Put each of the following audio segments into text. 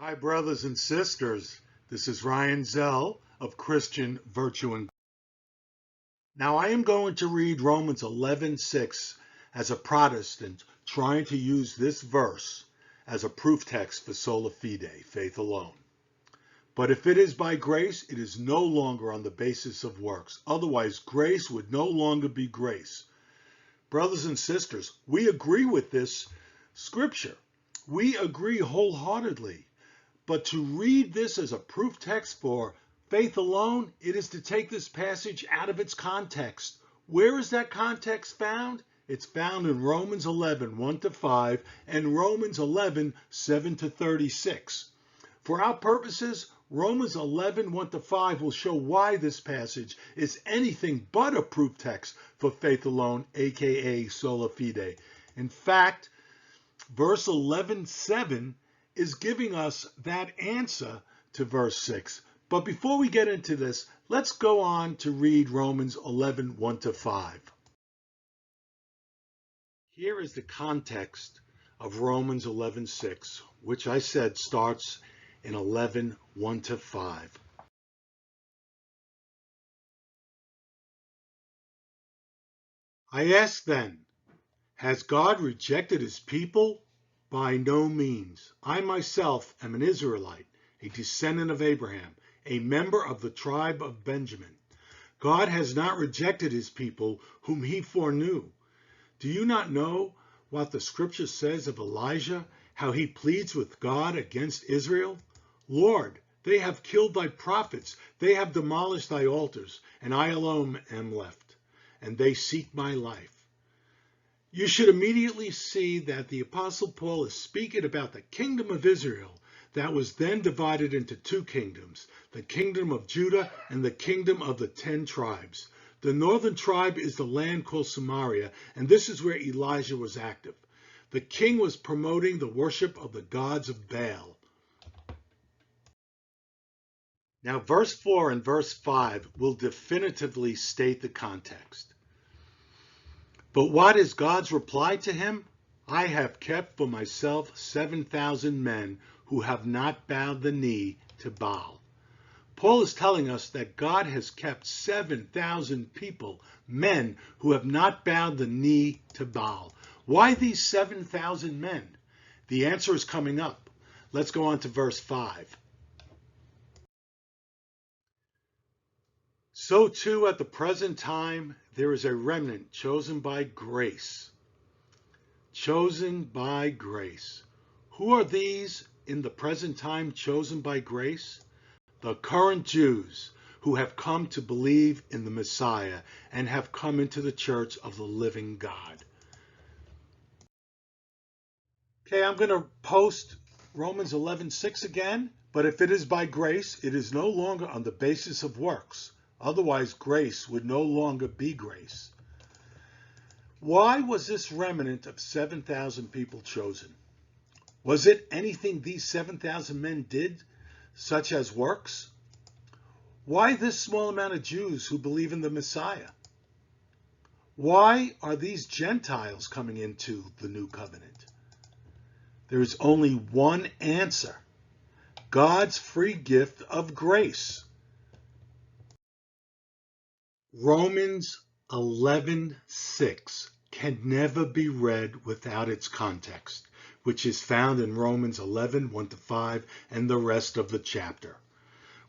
Hi, brothers and sisters. This is Ryan Zell of Christian Virtue and. Now, I am going to read Romans 11:6 as a Protestant trying to use this verse as a proof text for sola fide, faith alone. But if it is by grace, it is no longer on the basis of works. Otherwise, grace would no longer be grace. Brothers and sisters, we agree with this scripture. We agree wholeheartedly. But to read this as a proof text for faith alone, it is to take this passage out of its context. Where is that context found? It's found in Romans 11, 1-5, and Romans 11, 7-36. For our purposes, Romans 11, 1-5 will show why this passage is anything but a proof text for faith alone, aka sola fide. In fact, verse 11:7 is giving us that answer to verse 6. But before we get into this, let's go on to read Romans 11, 1-5. Here is the context of Romans 11:6, which I said starts in 11, 1-5. I ask then, has God rejected his people? By no means. I myself am an Israelite, a descendant of Abraham, a member of the tribe of Benjamin. God has not rejected his people whom he foreknew. Do you not know what the scripture says of Elijah, how he pleads with God against Israel? Lord, they have killed thy prophets, they have demolished thy altars, and I alone am left, and they seek my life. You should immediately see that the Apostle Paul is speaking about the kingdom of Israel that was then divided into two kingdoms, the kingdom of Judah and the kingdom of the 10 tribes. The northern tribe is the land called Samaria, and this is where Elijah was active. The king was promoting the worship of the gods of Baal. Now, verse 4 and verse 5 will definitively state the context. But what is God's reply to him? I have kept for myself 7,000 men who have not bowed the knee to Baal. Paul is telling us that God has kept 7,000 people, men who have not bowed the knee to Baal. Why these 7,000 men? The answer is coming up. Let's go on to verse 5. So too at the present time there is a remnant chosen by grace. Chosen by grace. Who are these in the present time chosen by grace? The current Jews who have come to believe in the Messiah and have come into the church of the living God. Okay, I'm going to post Romans 11:6 again, but if it is by grace, it is no longer on the basis of works. Otherwise, grace would no longer be grace. Why was this remnant of 7,000 people chosen? Was it anything these 7,000 men did, such as works? Why this small amount of Jews who believe in the Messiah? Why are these Gentiles coming into the new covenant? There is only one answer: God's free gift of grace. Romans 11:6 can never be read without its context, which is found in Romans 11, 1-5, and the rest of the chapter.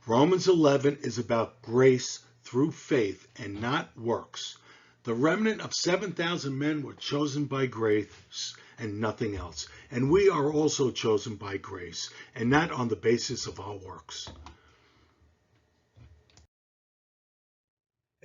Romans 11 is about grace through faith and not works. The remnant of 7,000 men were chosen by grace and nothing else. And we are also chosen by grace and not on the basis of our works.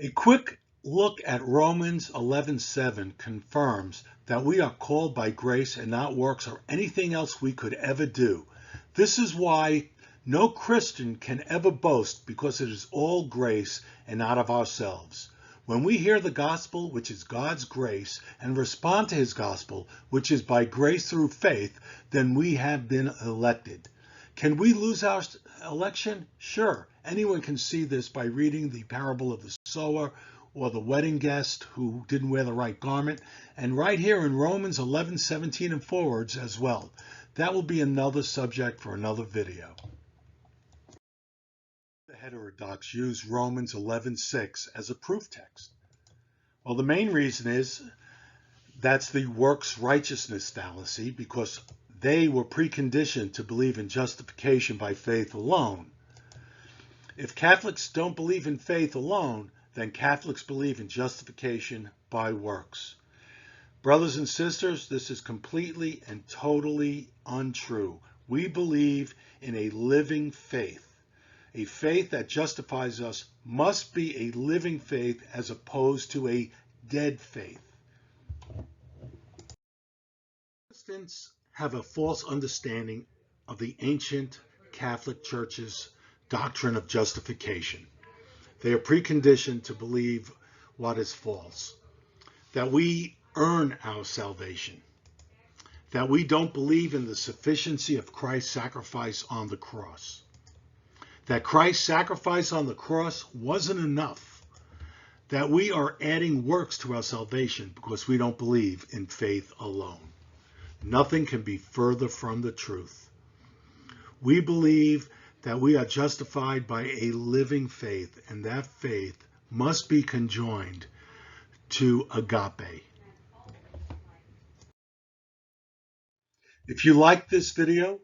A quick look at Romans 11:7 confirms that we are called by grace and not works or anything else we could ever do. This is why no Christian can ever boast, because it is all grace and not of ourselves. When we hear the gospel, which is God's grace, and respond to his gospel, which is by grace through faith, then we have been elected. Can we lose our election? Sure. Anyone can see this by reading the parable of the sower or the wedding guest who didn't wear the right garment. And right here in Romans 11:17 and forwards as well, that will be another subject for another video. The heterodox use Romans 11:6 as a proof text. Well, the main reason is that's the works righteousness fallacy, because they were preconditioned to believe in justification by faith alone. If Catholics don't believe in faith alone, then Catholics believe in justification by works. Brothers and sisters, this is completely and totally untrue. We believe in a living faith. A faith that justifies us must be a living faith as opposed to a dead faith. Protestants have a false understanding of the ancient Catholic Church's doctrine of justification. They are preconditioned to believe what is false, that we earn our salvation, that we don't believe in the sufficiency of Christ's sacrifice on the cross, that Christ's sacrifice on the cross wasn't enough, that we are adding works to our salvation because we don't believe in faith alone. Nothing can be further from the truth. We believe that we are justified by a living faith, and that faith must be conjoined to agape. If you like this video,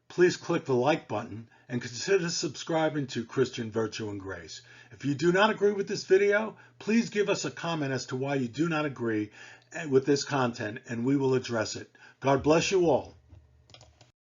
please click the like button and consider subscribing to Christian Virtue and Grace. If you do not agree with this video, please give us a comment as to why you do not agree with this content, and we will address it. God bless you all.